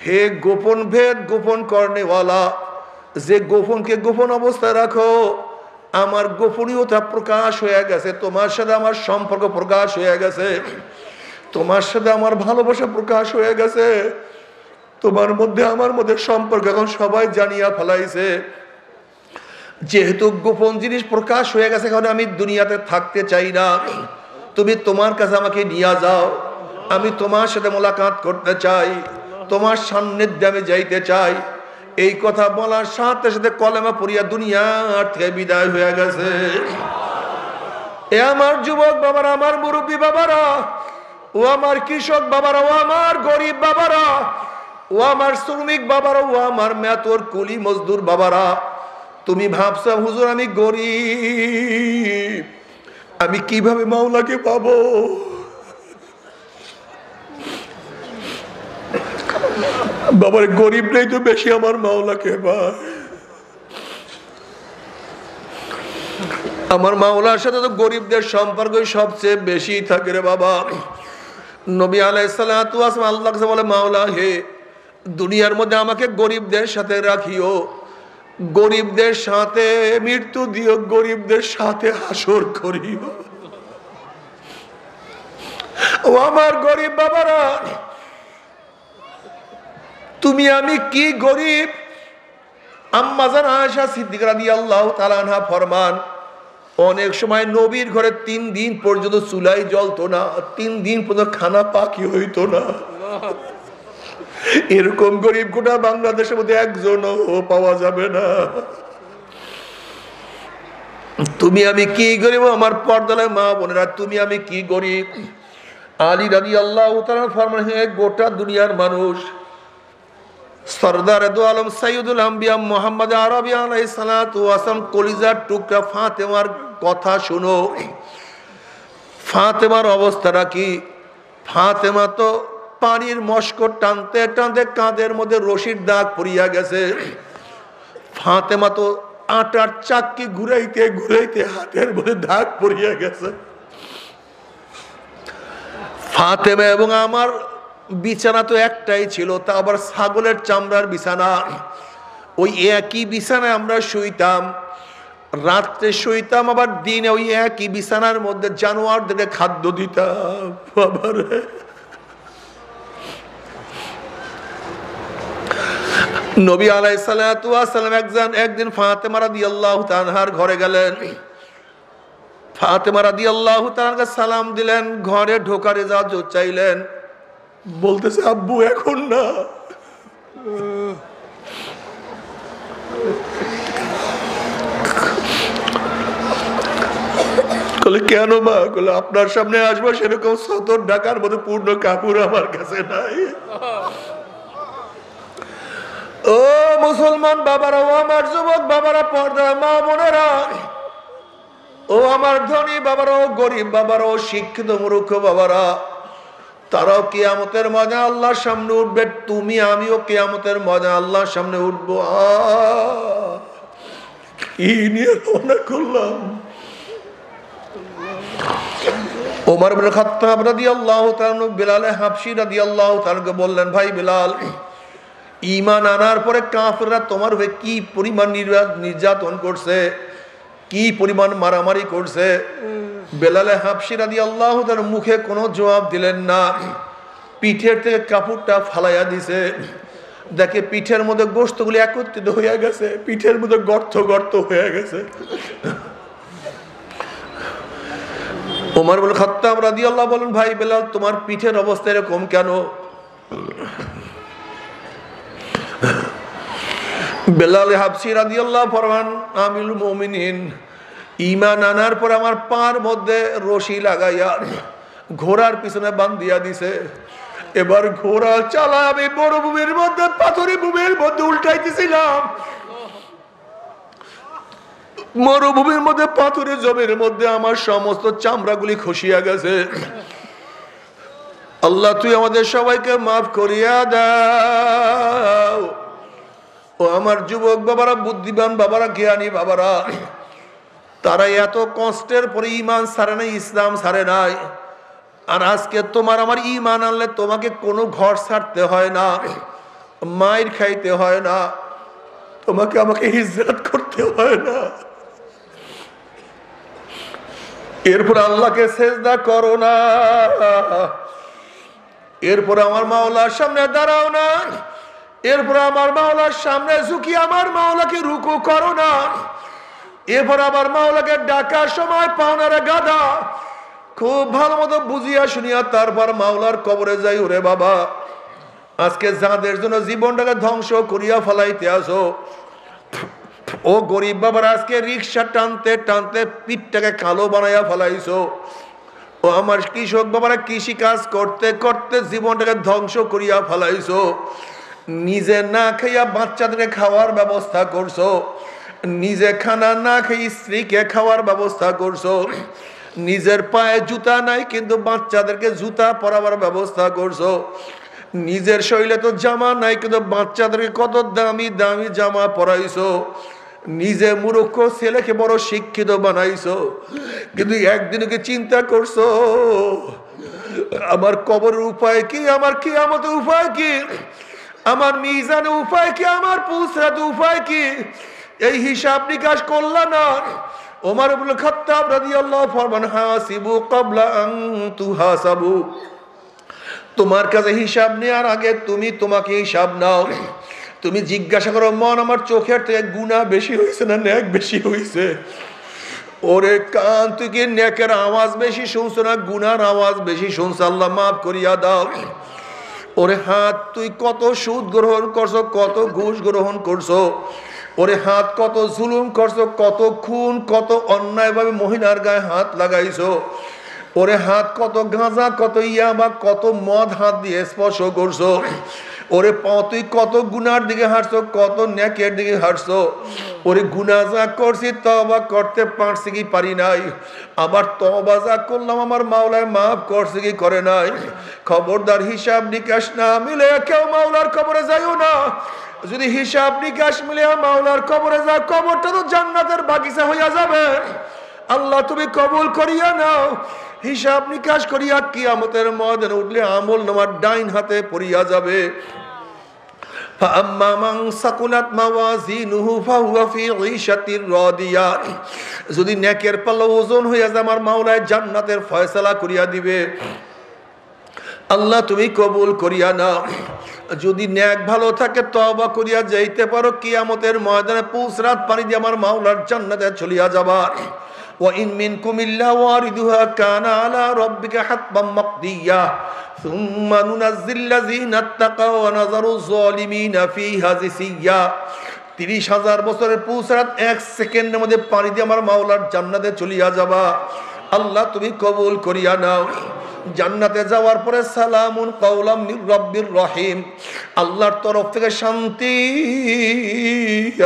হে গোপন ভেদ গোপন করনেওয়ালা, যে গোপনকে গোপন অবস্থায় রাখো, আমার গোপনীয়তা প্রকাশ হয়ে গেছে, তোমার সাথে আমার সম্পর্ক প্রকাশ হয়ে গেছে, তোমার সাথে আমার ভালোবাসা প্রকাশ হয়ে গেছে, তোমার মধ্যে আমার মধ্যে সম্পর্ক এখন সবাই জানিয়া ফেলাইছে। যেহেতু গোপন জিনিস প্রকাশ হয়ে গেছে, এখন আমি দুনিয়াতে থাকতে চাই না, তুমি তোমার কাছে আমাকে নিয়ে যাও, আমি তোমার সাথে মোলাকাত করতে চাই, তোমার সান্নিধ্যে আমি যাইতে চাই। এই কথা বলার সাথে সাথে কলেমা পড়িয়া দুনিয়ার থেকে বিদায় হয়ে গেছে। এ আমার যুবক বাবারা, আমার মুরব্বী বাবারা, ও আমার কৃষক বাবারা, ও আমার গরিব বাবারা, ও আমার শ্রমিক বাবারা, ও আমার মেতর কুলি মজদুর বাবারা, তুমি ভাবছো হুজুর আমি গরিব, আমি কিভাবে মাওলাকে পাবো? বাবার গরিব নেই তো বেশি আমার মাওলাকে পায়। আমার মাওলার সাথে তো গরিবদের সম্পর্ক সবচেয়ে বেশি থাকে রে বাবা। নবী আলাইহিস সালাতু ওয়াস সালাম আল্লাহর কাছে বলে, মাওলা হে, দুনিয়ার মধ্যে আমাকে গরিবদের সাথে রাখিও, গরিবদের সাথে মৃত্যু দিও, গরিবদের সাথে হাসর করিও। ও আমার গরিব বাবারা, তুমি আমি কি গরিব। আম্মা জান আয়েশা সিদ্দিকা রাদিয়াল্লাহু তাআলা আনহা ফরমান, অনেক সময় নবীর ঘরে 3 দিন পর্যন্ত চুলাই জ্বলতো না, 3 দিন পর্যন্ত খানা পাকি হইতো না। এরকম গরিব গোটা বাংলাদেশের মধ্যে একজনও পাওয়া যাবে না। তুমি আমি কি গরিব, আমার পর্দায় মা বোনেরা, তুমি আমি কি গরিব। আলী রাদিয়াল্লাহু তাআলা ফরমান, হে গোটা দুনিয়ার মানুষ, সরদার দু আলম সাইয়্যিদুল আম্বিয়া মুহাম্মদ আরবি আলাইহিস সালাতু ওয়াস সালাম কলিজার টুকরা ফাতেমার কথা শুনো। ফাতেমার অবস্থাটা কি? ফাতেমা তো পানির মস্কট টানতে টানতে কাঁধের মধ্যে রশির দাগ পড়িয়া গেছে। ফাতেমা তো আটার চাক্কি ঘুরাইতে ঘুরাইতে হাতের মধ্যে দাগ পড়িয়া গেছে। ফাতেমা এবং আমার বিছানা তো একটাই ছিল, তা আবার ছাগলের চামড়ার বিছানা। ওই একই বিছানায় আমরা শুইতাম, রাত্রে শুইতাম, আবার দিনে ওই একই বিছানার মধ্যে জানোয়ারদেরকে খাদ্য দিতাম। বাবারে, নবী আলাইহিস সালাতু ওয়াস সালাম একদিন ফাতেমা রাদিয়াল্লাহু তাআলার ঘরে গেলেন। ফাতেমা রাদিয়াল্লাহু তাআলাকে সালাম দিলেন, ঘরে ঢোকার ইজাজত চাইলেন। বলতেছে, আব্বু এখন না। কেন মা? আপনার সামনে আসবো সেরকম সতর ঢাকার মধ্যে পূর্ণ কাপড় আমার কাছে নাই। ও মুসলমান বাবারা, ও আমার যুবক বাবারা, পর্দা মা বোনেরা, ও আমার ধনী বাবারা, ও গরিব বাবারা, ও শিক্ষিত মূর্খ বাবারা, তারাও কিয়ামতের ময়দানে আল্লাহর সামনে উঠবে। তুমি আমিও কিয়ামতের ময়দানে আল্লাহর সামনে উঠবো। কি নিয়ে রওনা করলাম? ওমর ইবনে খাত্তাব রাদিয়াল্লাহু তাআলা বিলাল হাবশী রাদিয়াল্লাহু তাআলাকে বললেন, ভাই বিলাল, ঈমান আনার পরে কাফেররা তোমার হয়ে কি পরিমাণ নির্যাতন করছে, কি পরিমাণ মারামারি করছে। বেলাল হাবশী রাদিয়াল্লাহু তাআলা মুখে কোনো জবাব দিলেন না, পিঠের থেকে কাপড়টা ফালাইয়া দিছে। দেখে পিঠের মধ্যে গোশতগুলি একত্রিত হয়ে গেছে, পিঠের মধ্যে গর্ত গর্ত হয়ে গেছে। ওমর ইবনে খাত্তাব রাদিয়াল্লাহু বলেন, ভাই বেলাল, তোমার পিঠের অবস্থা এরকম কেন? বেলাল হাবশী রাদিয়াল্লাহু ফরমান, আমিরুল মুমিনিন, ঈমান আনার পর আমার পার মধ্যে রশি লাগাইয়া ঘোড়ার পিছনে বান্ধিয়া দিছে। এবার ঘোড়া চালা আমি মরুভূমির মধ্যে, পাথরি ভূমির মধ্যে উল্টাইতেছিলাম। মরুভূমির মধ্যে পাথরে জমির মধ্যে আমার সমস্ত চামড়াগুলি খসিয়া গেছে। আল্লাহ, তুই আমাদের সবাইকে মাফ করিয়া দাও। ও আমার যুবক বাবারা, বুদ্ধিমান বাবারা, জ্ঞানী বাবারা, তারা এত কষ্টের পরে ঈমান ছাড়ে নাই, ইসলাম ছাড়ে নাই। আর আজকে তোমার আমার ঈমান আনলে তোমাকে কোনো ঘর ছাড়তে হয় না, মায়ের খাইতে হয় না, তোমাকে আমাকে হিজরত করতে হয় না। এরপর আল্লাহকে সেজদা করো না, এরপর আমার মাওলার সামনে দাঁড়াও না, এরপর আমার মাওলার সামনে ঝুঁকি আমার মাওলাকে রুকু করো না, এরপর আবার মাওলাকে ডাকার সময় পাওনারে গাদা খুব ভালো মতো বুঝিয়া শুনিয়া তারপর মাওলার কবরে যাই। ওরে বাবা, আজকে যাদের জন্য জীবনটাকে ধ্বংস করিয়া ফেলাইতে আসো, ও গরিব বাবার, আজকে রিক্সা টানতে টানতে পিঠটাকে কালো বানাইয়া ফেলাইছো। ও আমার কৃষক বাবারা, কৃষি কাজ করতে করতে জীবনটাকে ধ্বংস করিয়া ফেলাইছো। নিজে না খাইয়া বাচ্চাদের খাওয়ার ব্যবস্থা করছো, নিজে খানা না খেয়ে স্ত্রীকে খাওয়ার ব্যবস্থা করছো, নিজের পায়ে জুতা নাই কিন্তু বাচ্চাদেরকে জুতা পরাবার ব্যবস্থা করছো, নিজের শরীরে তো জামা নাই কিন্তু বাচ্চাদেরকে কত দামি দামি জামা পরাইছো, নিজে মূর্খ ছেলেকে বড় শিক্ষিত বানাইছো। কিন্তু একদিনকে চিন্তা করছো আমার কবরের উপায় কি, আমার কিয়ামতের উপায় কি, আমার মিজানের উপায় কি, আমার পুসরাতের উপায় কি? এই হিসাব নিকাশ করলা না। ওমর ইবনে খাত্তাব রাদিয়াল্লাহু ফরমান, হাসিবু ক্বাবলা আন তুহাসাবু, তোমার কাছে হিসাব নেওয়ার আগে তুমি তোমাকে হিসাব নাও। তুমি জিজ্ঞাসা করো, মন আমার চোখের থেকে গুনাহ বেশি হয়েছে না নেক বেশি হয়েছে? ওরে কান, তুই কি নেকের আওয়াজ বেশি শুনছো না গুনার আওয়াজ বেশি শুনছো? আল্লাহ মাফ করিয়া দাও। ওরে হাত, তুই কত সুদ গ্রহণ করছো, কত ঘুষ গ্রহণ করছো? ওরে হাত, কত জুলুম করছো, কত খুন, কত অন্যায়ভাবে মহিলার গায়ে হাত লাগাইছো? ওরে হাত, কত গাঁজা, কত ইয়াবা, কত মদ হাত দিয়ে স্পর্শ করছো? ওরে পাও তুই কত গুনার দিকে হাঁটছো, কত নেকের দিকে হাঁটছো। ওরে গুনাহ যা করছি তওবা করতে পারছি কি পারি নাই, আবার তওবা যা করলাম আমার মাওলায় মাফ করছে কি করে নাই। খবরদার হিসাব নিকাশ না মিলে কেউ মাওলার কবরে যাইও না। যদি হিসাব নিকাশ মিলে মাওলার কবরে যা, কবরটা তো জান্নাতের বাগিচা হইয়া যাবে। আল্লাহ তুমি কবুল করিয়া নাও। হিসাব নিকাশ করিয়া কিয়ামতের ময়দানে উঠলে আমল নামার ডাইন হাতে পড়িয়া যাবে। যদি নেকের পাল্লা ওজন হইয়া যায় আমার মাওলায় জান্নাতের ফয়সালা করিয়া দিবে। আল্লাহ তুমি কবুল করিয়া নাও। যদি নেক ভালো থাকে তওবা করিয়া যাইতে পারো, কিয়ামতের ময়দানে পুসরাত পানি দিয়ে আমার মাওলার জান্নাতে চলিয়া যাবা। وإن منكم إلا واردها كان على ربك حتما مقضيا ثم ننزل الذين اتقوا ونذر الظالمين فيها جثيا। 30,000 বছরের পুসরাত 1 সেকেন্ডের মধ্যে পানি দিয়ে আমার মাওলার জান্নাতে চলিয়া যাবা। আল্লাহ তুমি কবুল করিয়া নাও। জান্নাতে যাওয়ার পরে সালামুন কাওলাম মির রাব্বির রহিম, আল্লাহর তরফ থেকে শান্তি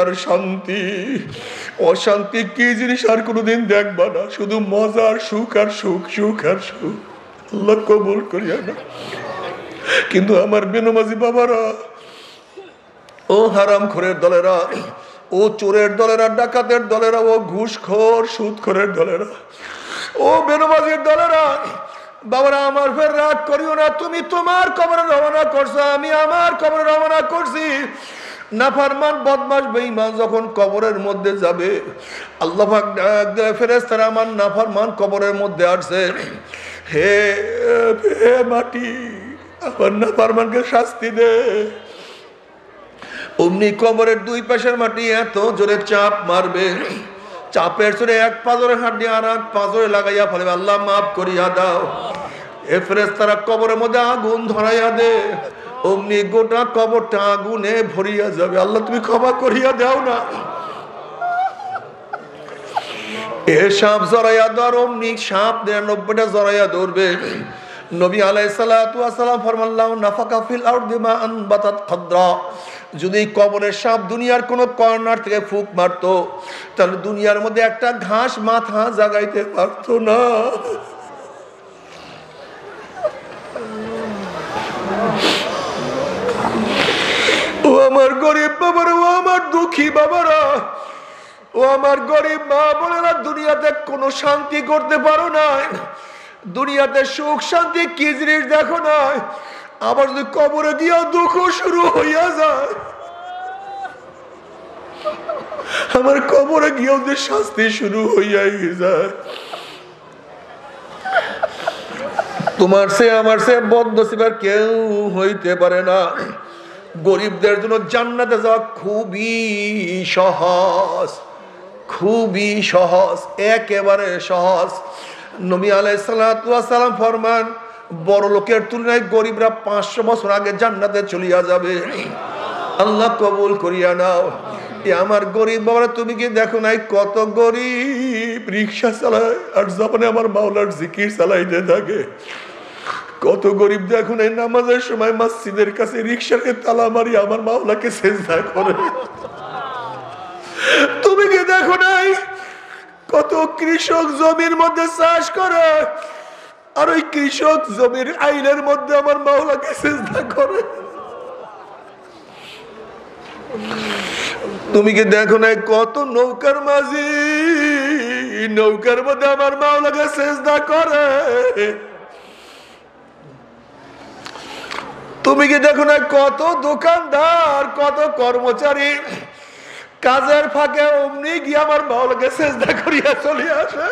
আর শান্তি। অশান্তি কি জিনিস আর কোনোদিন দেখবা না, শুধু মজার সুখ আর সুখ, সুখ আর সুখ। আল্লাহ কবুল করিয়া না। কিন্তু আমার বেনামাজি বাবারা, ও হারামখোরের দলেরা, ও চোরের দলেরা, ডাকাতের দলেরা, ও ঘুষখোর সুদখোরের দলেরা, ও বেনামাজির দলেরা, বাবারা আমার ফের রাগ করিও না। তুমি তোমার কবরে রওনা করছো, আমি আমার কবরে রওনা করছি। নাফরমান বদমাশ বেঈমান যখন কবরের মধ্যে যাবে, আল্লাহ পাক ডাক দেয় ফেরেশতারা আমার নাফরমান কবরের মধ্যে আসছে, হে হে মাটি আমার নাফরমানকে শাস্তি দে। অমনি কবরের দুই পাশের মাটি এত জোরে চাপ মারবে, চাপের জোরে এক পাজরে হাড্ডি আর এক পাজরে লাগাইয়া ফেলবে, আল্লাহ মাফ করিয়া দাও। এ ফেরেশতারা কবরের মধ্যে আগুন ধরাইয়া দে, অমনি গোটা কবরটা আগুনে ভরিয়া যাবে। আল্লাহ তুমি ক্ষমা করিয়া দাও না। এ সাপ জড়াইয়া ধর, অমনি সাপ 99টা জড়াইয়া ধরবে। নবী আলাইহিস সালাতু ওয়াস সালাম ফরমাল্লাহু নাফাকা ফিল আরদি মা আনবাতাত খাদরা। যদি কবরের সাপ দুনিয়ার কোন কর্নার থেকে ফুক মারতো, তাহলে দুনিয়ার মধ্যে একটা ঘাস মাথা জাগাইতে পারতো না। ও আমার গরিব বাবারা, ও আমার দুঃখী বাবারা, ও আমার গরিব মা বোনেরা, দুনিয়াতে কোনো শান্তি করতে পারো না, দুনিয়াতে সুখ শান্তি কি জিনিস দেখো না, আবার যদি কবরে গিয়া দুঃখ শুরু হইয়া যায়, আমার কবরে গিয়েও যে শাস্তি শুরু হইয়াই যায়। তোমার সে আমার সে বদনসিবের কেউ হইতে পারে না। গরিবদের জন্য জান্নাতে যাওয়া খুবই সহজ, খুবই সহজ, একেবারে সহজ। নবী আলাইহিস সালাতু ওয়াস সালাম ফরমান, বড় লোকের তুলনায় গরিবরা 500 বছর আগে জান্নাতে চলিয়া যাবে। আল্লাহ কবুল করিয়া নাও। আমার গরিব বাবারা, তুমি কি দেখো নাই কত গরিব রিক্সা চালায় আর যখন আমার মাওলার জিকির চালাইতে থাকে। কত গরিব দেখো নাই নামাজের সময় মসজিদের কাছে রিক্সাকে তালা মারি আমার মাওলাকে সেজদা করে। তুমি কি দেখো নাই কত কৃষক জমির মধ্যে চাষ করে আর ওই কৃষক জমির আইলের মধ্যে আমার মাওলাকে সেজদা করে। তুমি কি দেখো নাই কত নৌকার মাঝি নৌকার মধ্যে আমার মাওলাকে সেজদা করে। তুমি কি দেখো না কত দোকানদার, কত কর্মচারী কাজের ফাঁকে অমনি গিয়ে আমার মাওলাকে সেজদা করিয়া চলে আসে।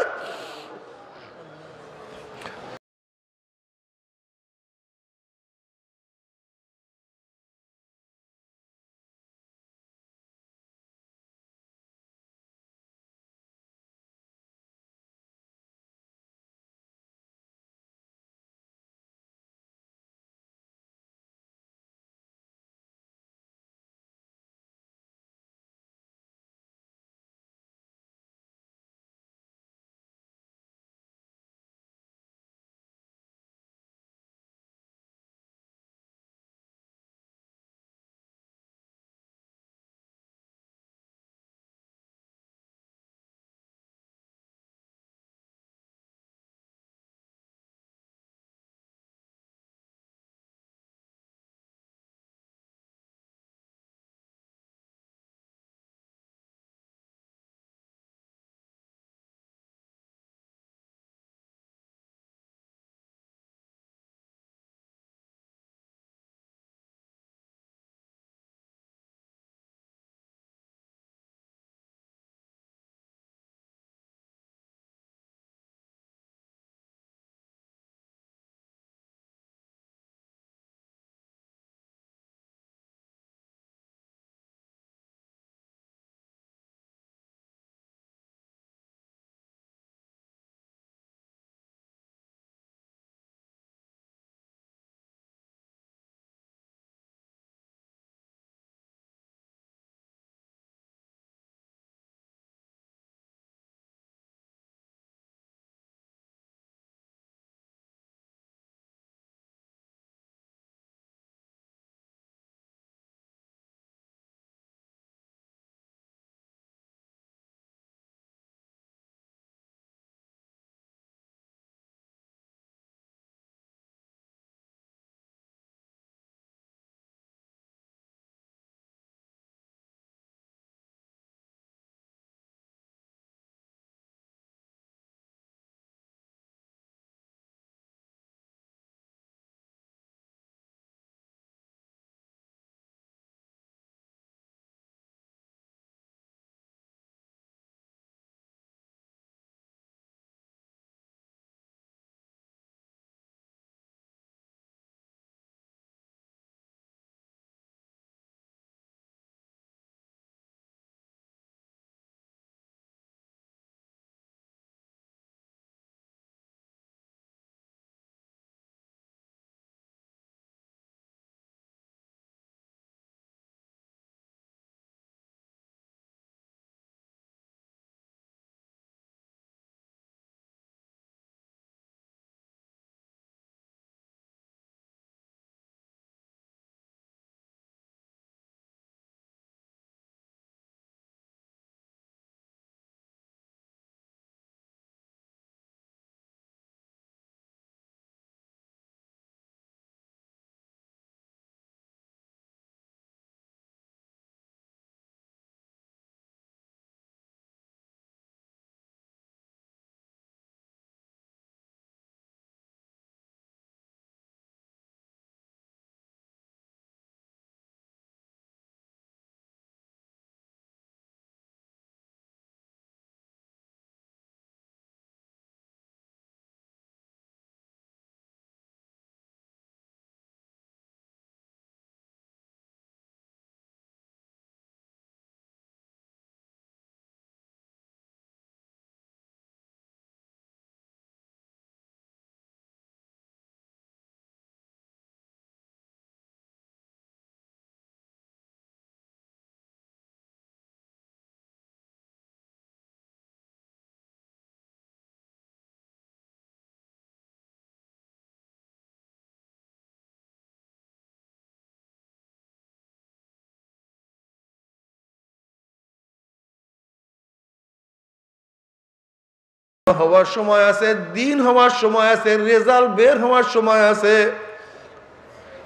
হওয়ার সময় আছে, দিন হওয়ার সময় আছে, রেজাল্ট বের হওয়ার সময় আছে,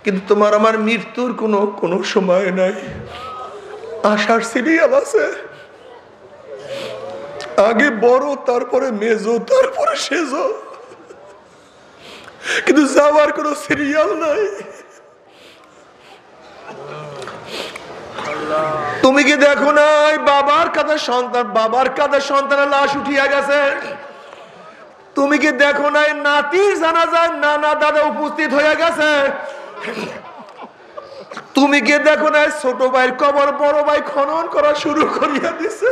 কিন্তু তোমার আমার মৃত্যুর কোনো সময় নাই। আশার সিরিয়াল আছে, আগে বড়, তারপরে মেজো, তারপরে সেজো, কিন্তু যাওয়ার কোনো সিরিয়াল নাই। তুমি কি দেখো নাই বাবার কাঁধে সন্তানের লাশ উঠিয়া গেছে? তুমি কি দেখো নাই নাতির জানাজায় নানা দাদা উপস্থিত হয়ে গেছে? তুমি কি দেখো নাই ছোট ভাইয়ের কবর বড় ভাই খনন করা শুরু করিয়া দিছে?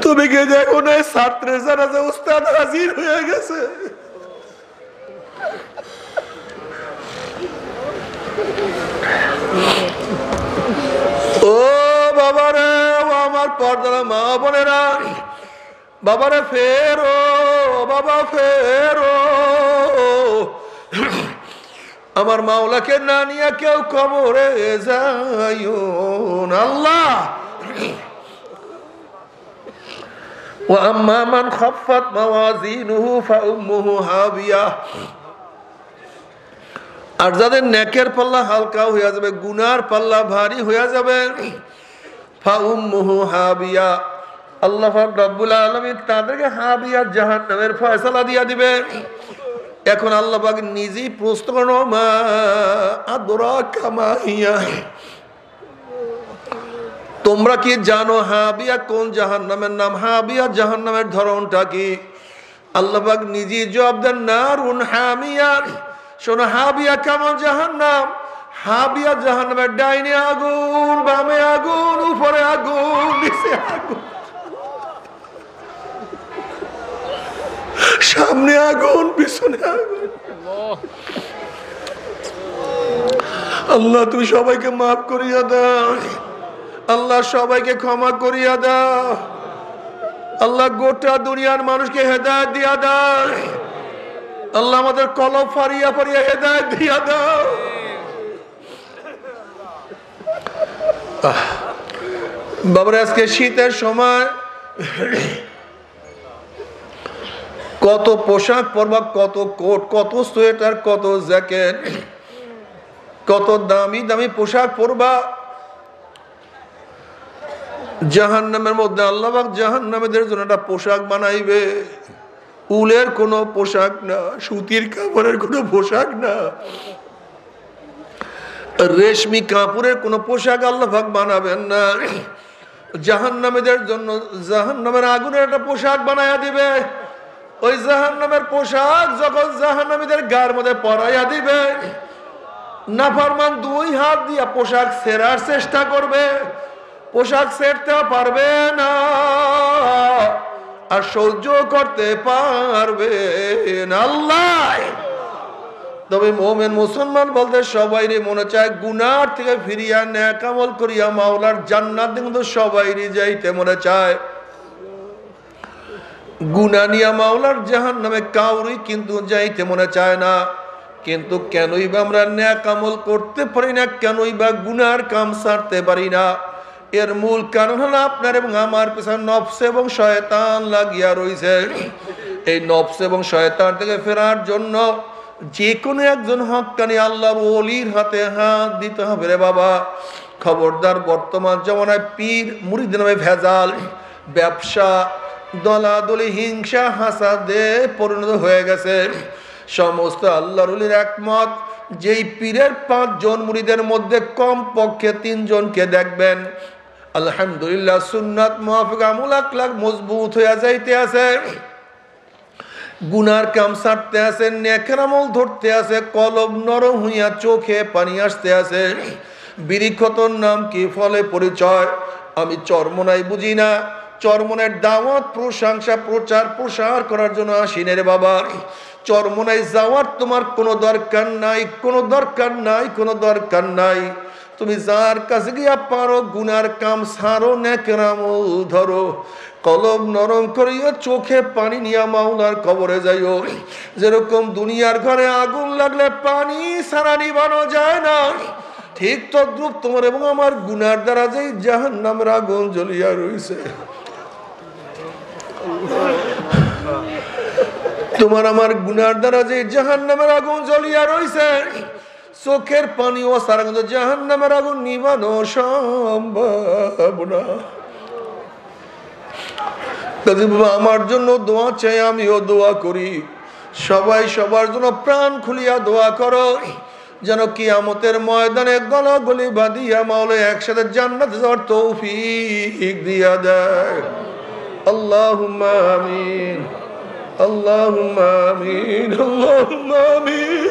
তুমি কি দেখো নাই ছাত্রের জানাজায় উস্তাদ হাজির হয়ে গেছে? ও বাবারে, ও আমার পর্দার মা বোনেরা, বাবারে ফেরো, বাবা ফেরো। আমার মাওলাকে না নিয়ে কেউ কবরে যাইও না। আল্লাহ وأما من خفت موازينه فأمه هاوية। আর যাদের নেকের পাল্লা হালকা হয়ে যাবে, গুনার পাল্লা ভারী হয়ে যাবে, ফাউম্মুহু হাবিয়া, আল্লাহ পাক রব্বুল আলামিন তাদেরকে হাবিয়া জাহান্নামের ফয়সালা দিয়া দিবে। এখন আল্লাহ পাক নিজেই প্রশ্ন করেন, মা আদরাকা মা হিয়া, তোমরা কি জানো হাবিয়া কোন জাহান্নামের নাম? হাবিয়া জাহান্নামের ধরনটা কি? আল্লাহ পাক নিজেই জবাব দেন, নারুন হামিয়া। শোনো, হাবিয়া কেমন জাহান্নাম? হাবিয়া জাহান্নামের ডাইনে আগুন, বামে আগুন, উপরে আগুন, নিচে আগুন, সামনে আগুন, পিছনে আগুন। আল্লাহ তুমি সবাইকে মাফ করিয়া দাও, আল্লাহ সবাইকে ক্ষমা করিয়া দাও, আল্লাহ গোটা দুনিয়ার মানুষকে হেদায়েত দিয়া দাও, আল্লাহ আমাদের কলব ফারিয়া ফারিয়া হেদায়েত দিয়া দাও। বাবার আজকে শীতের সময় কত পোশাক পরবা, কত কোট, কত সোয়েটার, কত জ্যাকেট, কত দামি দামি পোশাক পরবা। জাহান্নামের মধ্যে আল্লাহ পাক জাহান্নামীদের জন্য একটা পোশাক বানাইবে, উলের কোনো পোশাক না, সুতির কাপড়ের কোনো পোশাক না, রেশমি কাপড়ের কোনো পোশাক আল্লাহ পাক বানাবেন না। জাহান্নামীদের জন্য জাহান্নামের আগুনের একটা পোশাক বানায়া দিবে। ওই জাহান্নামের পোশাক যখন জাহান্নামীদের গায়ের মধ্যে পরাইয়া দিবে, নাফরমান দুই হাত দিয়া পোশাক ছেঁড়ার চেষ্টা করবে, পোশাক ছেড়তে পারবে না, আর সহ্য করতে পারবে না। আল্লাহ তবে মুমিন মুসলমান বলতে সবাইরই মনে চায় গুনার থেকে ফিরিয়া নেক আমল করিয়া মাওলার জান্নাত কিন্তু সবাইরই যাইতে মনে চায়। গুনাহ নিয়া মাওলার জাহান্নামে কাউরই কিন্তু যাইতে মনে চায় না। কিন্তু কেনই বা আমরা নেক আমল করতে পারি না, কেনই বা গুনার কাম ছাড়তে পারি না? এর মূল কারণ হলো আপনার এবং আমার পেছনে নফস এবং শয়তান লাগিয়া রয়েছে। এই নফস এবং শয়তান থেকে ফেরার জন্য যে কোনো একজন হক্কানি আল্লাহর ওলির হাতে হাত দিতে হবে রে বাবা। খবরদার, বর্তমান জমানায় পীর মুরিদ নামে ভেজাল, ব্যবসা, দলাদলি, হিংসা, হাসাদে পরিণত হয়ে গেছে। সমস্ত আল্লাহর ওলির একমত, যেই পীরের 5 জন মুরিদের মধ্যে কম পক্ষে 3 জনকে দেখবেন আলহামদুলিল্লাহ সুন্নাত মুআফিক আমল আকলাক মজবুত হয়ে যাইতে আছে, গুনার কাম ছাড়তে আছে, নেকের আমল ধরতে আছে, কলব নরম হইয়া চোখে পানি আসতে আছে। বিরিক্ষতর নাম কি, ফলে পরিচয়? আমি চরমনাই বুঝি না, চরমনের দাওয়াত, প্রশংসা, প্রচার প্রসার করার জন্য আসিনে রে বাবা। চরমনাই যাওয়ার তোমার কোনো দরকার নাই, কোনো দরকার নাই, কোনো দরকার নাই। তুমি যার কাছে গিয়া পারো গুনার কাম ছাড়ো, নেকের আমল ধরো, কলব নরম করিয়া চোখে পানি নিয়া মাওলার কবরে যাইও। যেরকম দুনিয়ার ঘরে আগুন লাগলে পানি ছাড়া নিবানো যায় না, ঠিক তদ্রূপ তোমার এবং আমার গুনার দ্বারা যে জাহান্নামের আগুন জ্বলিয়া রয়েছে, তোমার আমার গুনার দ্বারা যে জাহান্নামের আগুন জ্বলিয়া রয়েছে, চোখের পানি ও সারা কিন্তু জাহান্নামের আগুন নিবানো সম্ভব না। আমার জন্য দোয়া চাই, আমিও দোয়া করি, সবাই সবার জন্য প্রাণ খুলিয়া দোয়া করো, যেন কিয়ামতের ময়দানে গলাগলি বাঁধিয়া মাওলা একসাথে জান্নাতে যাওয়ার তৌফিক দিয়া দেয়। আল্লাহুম্মা আমিন, আল্লাহুম্মা আমিন, আল্লাহুম্মা আমিন।